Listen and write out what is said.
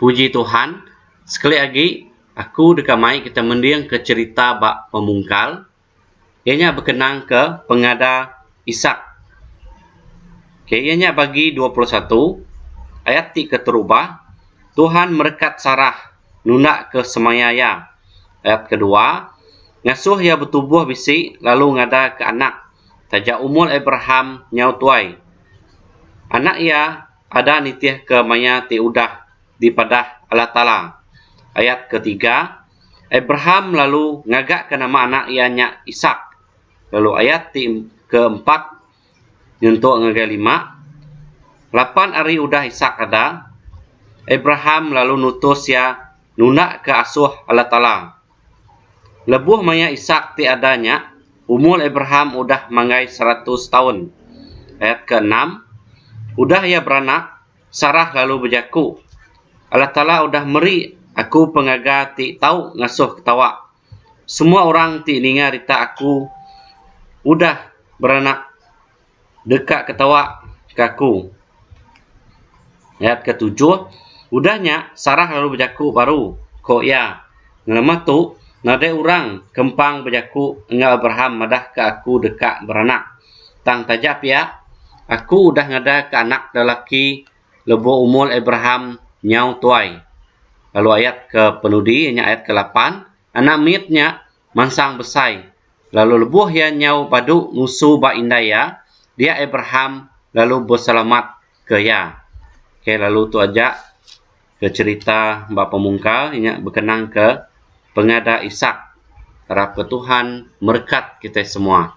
Puji Tuhan, sekali lagi aku dekamai kita mendiang ke cerita bak pemungkal. Ianya berkenang ke pengada Ishak. Ianya bagi 21 ayat 3 terubah. Tuhan merekat Sarah nunak ke semayaya. Ayat kedua, ngasuh ia bertubuh bisi lalu ngada ke anak. Tajak umur Abraham nyau tuai. Anak ia ada nitih ke maya ti udah di padah Allah Ta'ala. Ayat ketiga, Abraham lalu ngagak ke nama anak ianya Ishak. Lalu ayat keempat, nyentuh ngagak 5. 8 hari udah Ishak ada. Abraham lalu nutus ya nunak ke asuh Allah Ta'ala. Lebuh maya Ishak ti adanya, umur Abraham udah manggai 100 tahun. Ayat ke-6, udah ia beranak, Sarah lalu berjaku. Allah Ta'ala udah meri aku pengaga ti tahu ngasuh ketawa. Semua orang ti ninga rita aku udah beranak dekat ketawa ke aku. Ayat ke-7, udahnya Sarah lalu berjaku baru. Kok ya, ngelemah tu, nada orang kempang berjaku enggak Abraham madah ke aku dekat beranak. Tang tajap ya, aku udah ngada ke anak lelaki lebo umur Abraham nyau tuai. Lalu ayat ke penudi, ayat ke-8, anak miatnya mansang besai. Lalu lebuh ya nyau padu ngusu ba indaya, dia Abraham lalu berselamat ke ya. Oke, lalu tu aja ke cerita mbak pemungkal, ini berkenang ke pengada Ishak. Harap ke Tuhan berkat kita semua.